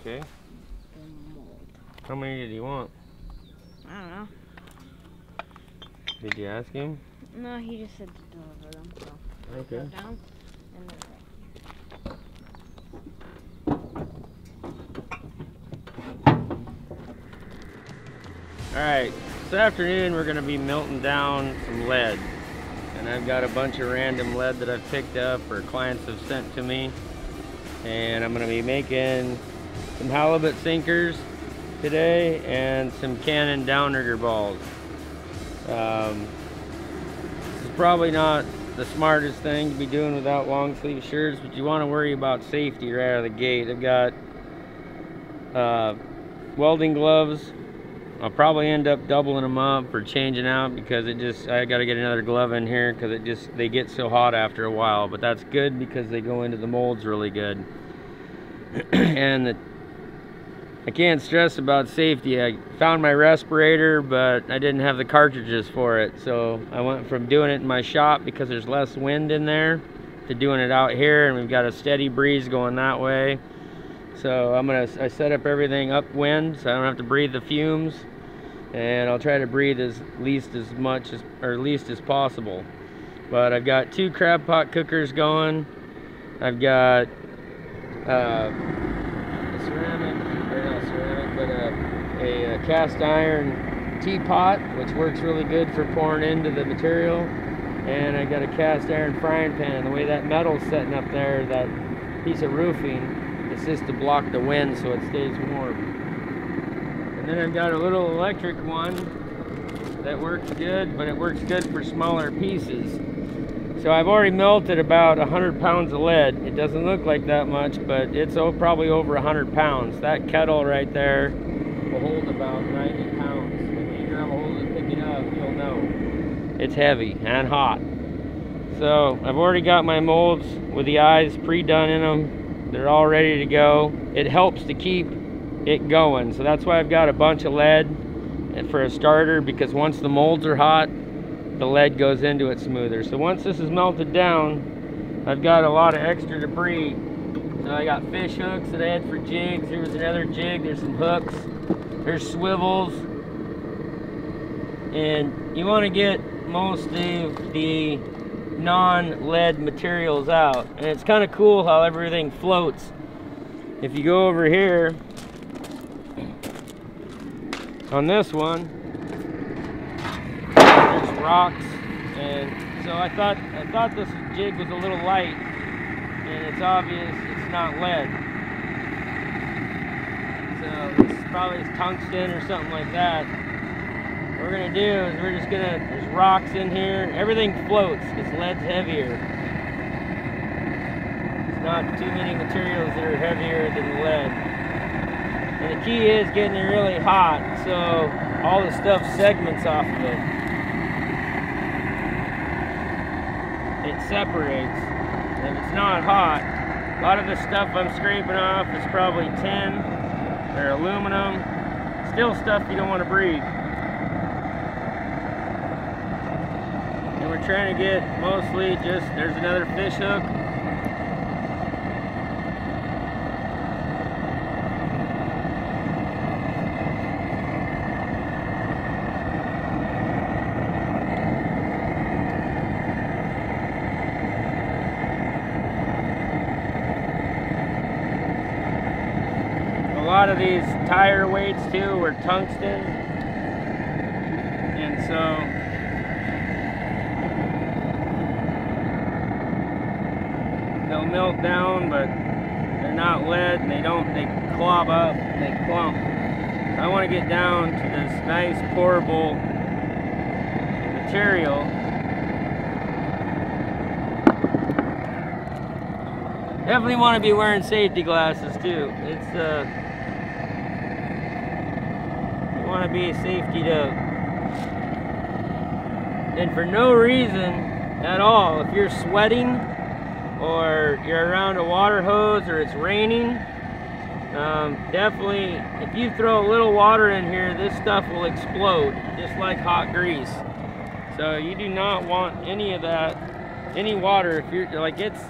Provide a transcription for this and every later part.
Okay. the mold. How many did he want? I don't know. Did you ask him? No, he just said to deliver them. So Okay. go down and then Alright, this afternoon we're going to be melting down some lead. And I've got a bunch of random lead that I've picked up or clients have sent to me. And I'm going to be making some halibut sinkers today and some Cannon downrigger balls. This is probably not the smartest thing to be doing without long sleeve shirts, but you want to worry about safety right out of the gate. I've got welding gloves. I'll probably end up doubling them up or changing out because I got to get another glove in here because they get so hot after a while. But that's good because they go into the molds really good. And I can't stress about safety. I found my respirator, but I didn't have the cartridges for it. So I went from doing it in my shop because there's less wind in there to doing it out here, and we've got a steady breeze going that way. So I set up everything upwind so I don't have to breathe the fumes, and I'll try to breathe as least as possible. But I've got 2 crab pot cookers going. I've got a cast iron teapot, which works really good for pouring into the material, and I got a cast iron frying pan. The way that metal's setting up there, that piece of roofing, it's just to block the wind so it stays warm. And then I've got a little electric one that works good, but it works good for smaller pieces. So I've already melted about 100 pounds of lead. It doesn't look like that much, but it's probably over 100 pounds. That kettle right there will hold about 90 pounds. If you grab a hold of it and pick it up, you'll know. It's heavy and hot. So I've already got my molds with the eyes pre-done in them. They're all ready to go. It helps to keep it going. So that's why I've got a bunch of lead for a starter, because once the molds are hot, the lead goes into it smoother. So once this is melted down, I've got a lot of extra debris. So I got fish hooks that I had for jigs. Here's another jig. There's some hooks. There's swivels. And you want to get most of the non-lead materials out, and it's kind of cool how everything floats. If you go over here on this one, there's rocks, and so I thought this jig was a little light, and it's obvious it's not lead. So this probably is tungsten or something like that. What we're gonna do is there's rocks in here. Everything floats because lead's heavier. There's not too many materials that are heavier than lead. And the key is getting it really hot so all the stuff segments off of it. It separates. And if it's not hot, a lot of the stuff I'm scraping off is probably tin or aluminum. Still stuff you don't want to breathe. And we're trying to get mostly just, there's another fish hook. A lot of these tire weights too were tungsten, and so they'll melt down, but they're not lead, and they clog up, they clump. I want to get down to this nice pourable material. Definitely want to be wearing safety glasses too. It's you want to be safety to, and for no reason at all. If you're sweating or you're around a water hose or it's raining, definitely if you throw a little water in here, this stuff will explode just like hot grease. So you do not want any of that, any water. If you're like, it's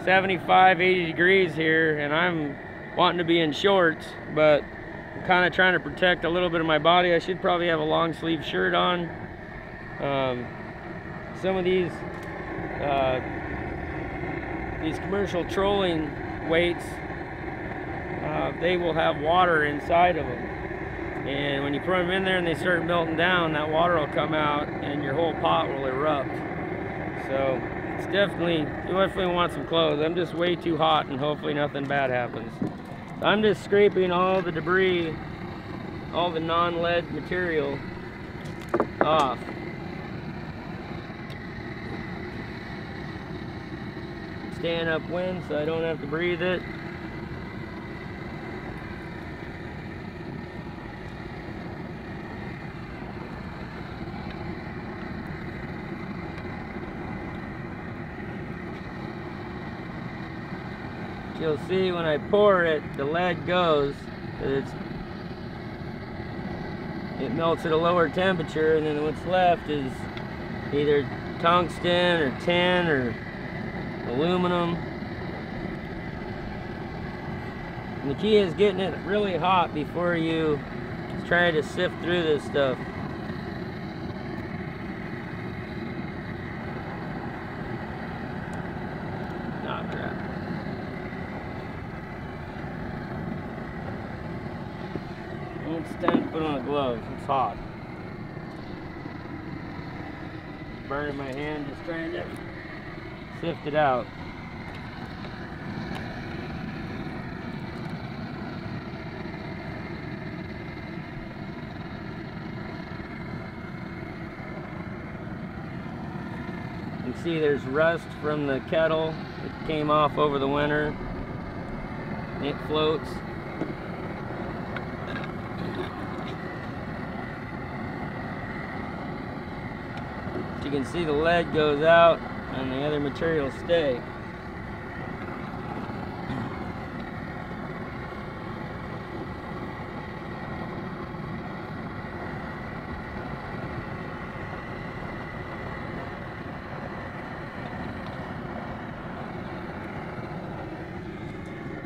75, 80 degrees here, and I'm wanting to be in shorts, but I'm kind of trying to protect a little bit of my body. I should probably have a long sleeve shirt on. Some of these commercial trolling weights, they will have water inside of them, and when you put them in there and they start melting down, that water will come out and your whole pot will erupt. So it's you definitely want some clothes. I'm just way too hot, and hopefully nothing bad happens. So I'm just scraping all the debris, all the non-lead material off. Staying upwind so I don't have to breathe it. You'll see when I pour it, the lead goes. It melts at a lower temperature, and then what's left is either tungsten or tin or aluminum. And the key is getting it really hot before you try to sift through this stuff. Oh, crap. It's time to put on a glove. It's hot. Burning my hand just trying to sift it out. You can see there's rust from the kettle. It came off over the winter. It floats. You can see the lead goes out and the other materials stay.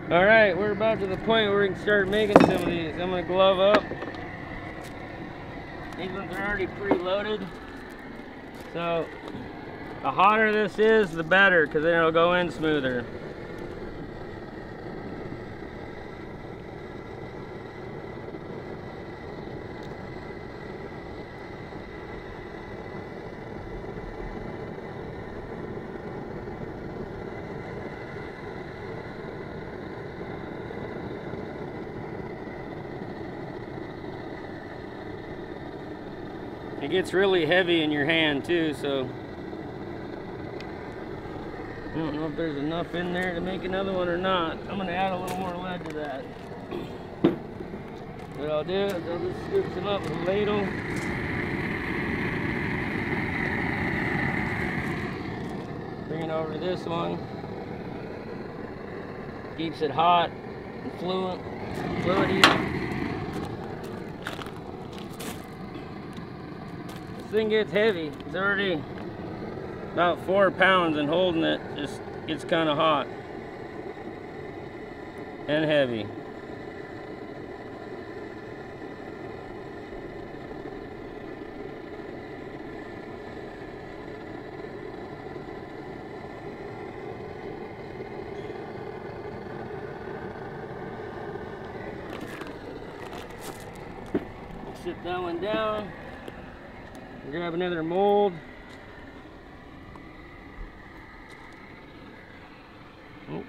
All right, we're about to the point where we can start making some of these. I'm gonna glove up. These ones are already preloaded. So the hotter this is, the better, because then it'll go in smoother. It gets really heavy in your hand too, so I don't know if there's enough in there to make another one or not. I'm going to add a little more lead to that. What I'll do is I'll just scoop some up with a ladle. Bring it over to this one. Keeps it hot and fluidy. This thing gets heavy. It's already about 4 pounds, and holding it just gets kind of hot and heavy. Sit that one down. Grab another mold. Oops.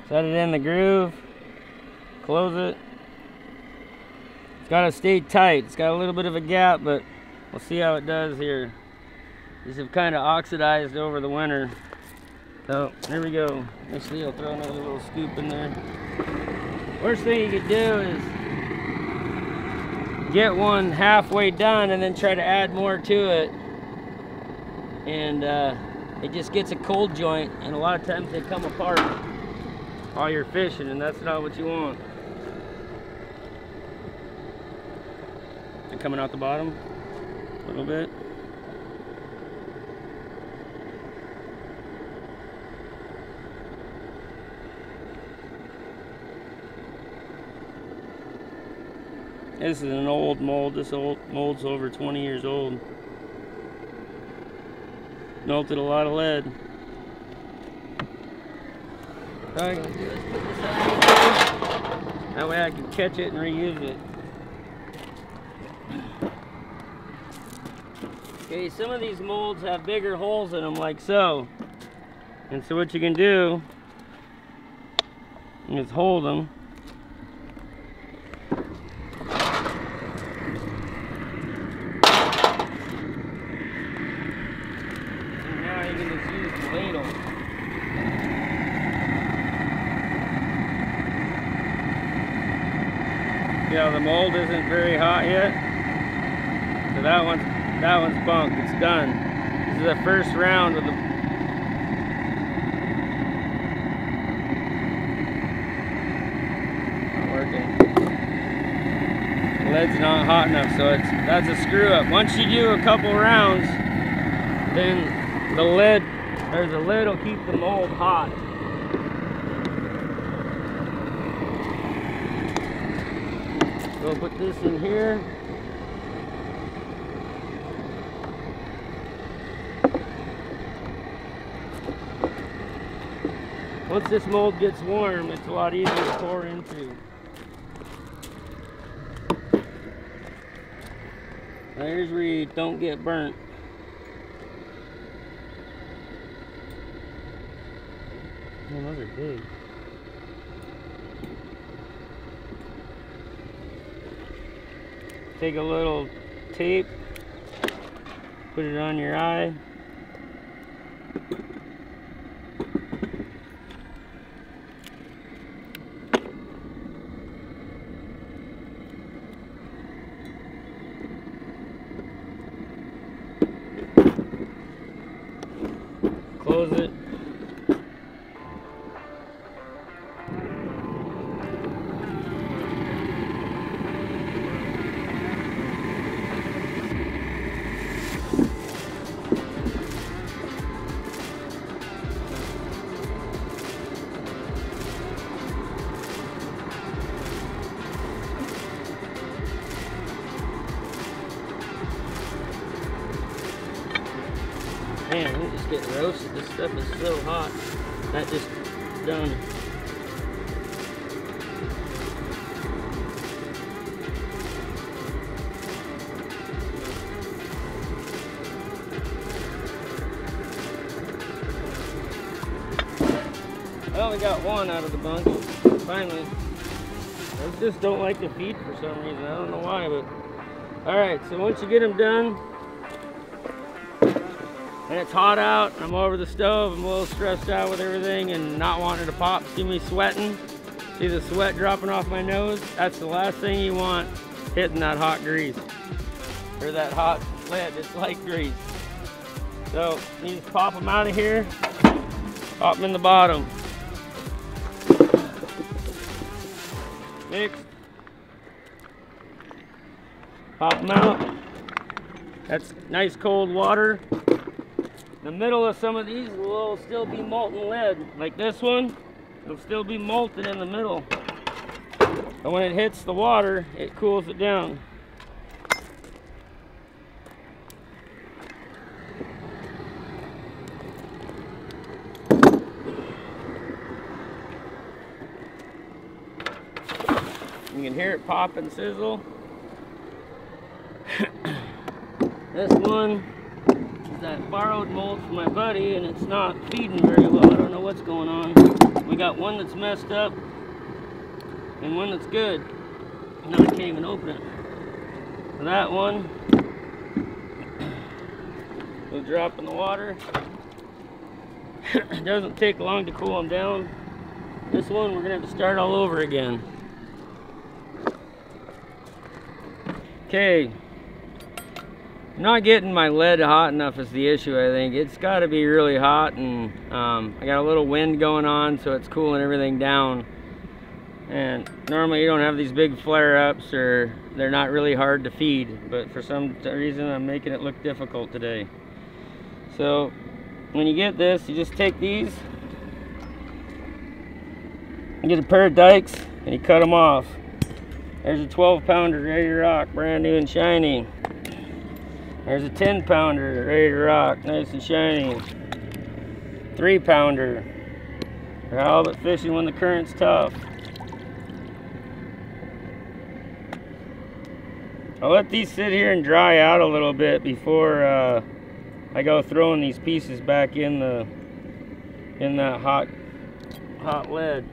Set it in the groove. Close it. It's got to stay tight. It's got a little bit of a gap, but we'll see how it does here. These have kind of oxidized over the winter. So there we go. Actually, I'll throw another little scoop in there. Worst thing you could do is get one halfway done and then try to add more to it, and it just gets a cold joint, and a lot of times they come apart while you're fishing, and that's not what you want. They're coming out the bottom a little bit. This is an old mold. This old mold's over 20 years old. Melted a lot of lead. All I'm gonna do is put this on. That way I can catch it and reuse it. Okay, some of these molds have bigger holes in them, like so. And so what you can do is hold them. And now you can just use the ladle. Yeah, the mold isn't very hot yet. So that one's bunk. It's done. This is the first round of the not working. The lead's not hot enough, so that's a screw up. Once you do a couple rounds, then the lid will keep the mold hot. We'll put this in here. Once this mold gets warm, it's a lot easier to pour into. Now here's where you don't get burnt. Man, those are big. Take a little tape, put it on your eye. Close it. Man, we just get roasted. This stuff is so hot. That just done. I only got one out of the bunch. Finally. I just don't like the feed for some reason. I don't know why, but alright, so once you get them done, and it's hot out, I'm over the stove, I'm a little stressed out with everything and not wanting to pop. See me sweating? See the sweat dropping off my nose? That's the last thing you want hitting that hot grease. Or that hot lead, it's like grease. So, you just pop them out of here, pop them in the bottom. Mix. Pop them out. That's nice cold water. The middle of some of these will still be molten lead. Like this one, it'll still be molten in the middle. But when it hits the water, it cools it down. You can hear it pop and sizzle. This one is that borrowed mold from my buddy, and it's not feeding very well. I don't know what's going on. We got one that's messed up and one that's good. Now I can't even open it. So that one will drop in the water. It doesn't take long to cool them down. This one we're gonna have to start all over again. Okay, not getting my lead hot enough is the issue, I think. It's got to be really hot, and I got a little wind going on, so it's cooling everything down. And normally you don't have these big flare-ups, or they're not really hard to feed, but for some reason I'm making it look difficult today. So when you get this, you just take these, you get a pair of dikes, and you cut them off. There's a 12-pounder ready to rock, brand new and shiny. There's a 10-pounder ready to rock, nice and shiny. 3-pounder. They're halibut fishing when the current's tough. I'll let these sit here and dry out a little bit before I go throwing these pieces back in that hot lead.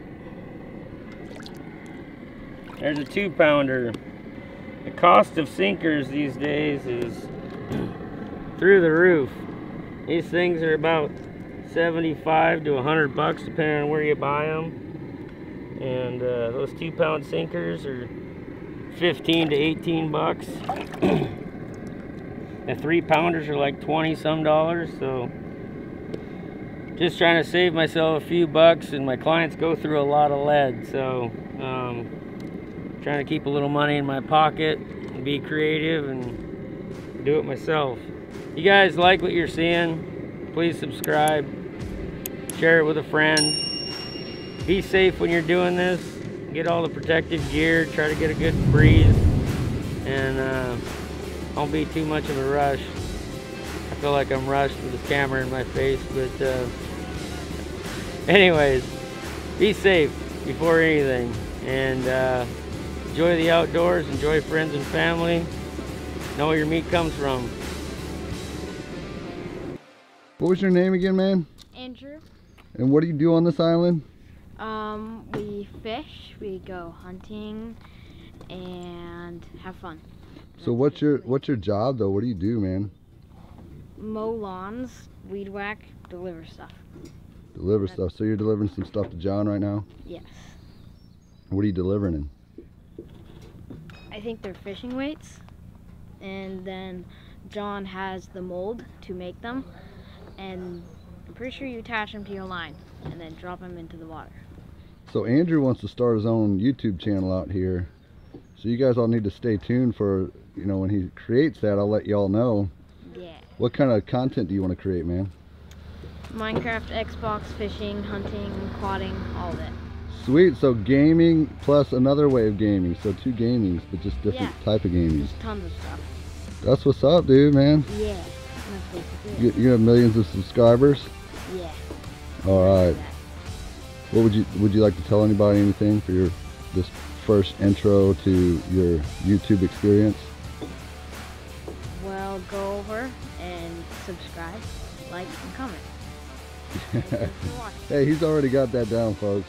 There's a 2-pounder. The cost of sinkers these days is through the roof. These things are about 75 to 100 bucks depending on where you buy them. And those 2-pound sinkers are 15 to 18 bucks. The 3-pounders are like 20 some dollars. So just trying to save myself a few bucks, and my clients go through a lot of lead. So trying to keep a little money in my pocket and be creative and do it myself. You guys like what you're seeing, please subscribe, share it with a friend. Be safe when you're doing this. Get all the protective gear, try to get a good breeze, and don't be too much of a rush. I feel like I'm rushed with this camera in my face, but anyways, be safe before anything, and enjoy the outdoors, enjoy friends and family, know where your meat comes from. What was your name again, man? Andrew. And what do you do on this island? We fish, we go hunting, and have fun. So what's your job though? What do you do, man? Mow lawns, weed whack, deliver stuff. Deliver stuff. So you're delivering some stuff to John right now? Yes. What are you delivering in? I think they're fishing weights, and then John has the mold to make them, and I'm pretty sure you attach them to your line and then drop them into the water. So Andrew wants to start his own YouTube channel out here. So you guys all need to stay tuned for, you know, when he creates that, I'll let y'all know. Yeah. What kind of content do you want to create, man? Minecraft, Xbox, fishing, hunting, quadding, all of it. Sweet. So gaming plus another way of gaming. So 2 gamings, but just different type of gaming. Just tons of stuff. That's what's up, dude, man. Yeah. That's basically it. You have millions of subscribers? Yeah. All right. What would you like to tell anybody anything for this first intro to your YouTube experience? Well, go over and subscribe, like, and comment. Thanks for watching. Hey, he's already got that down, folks.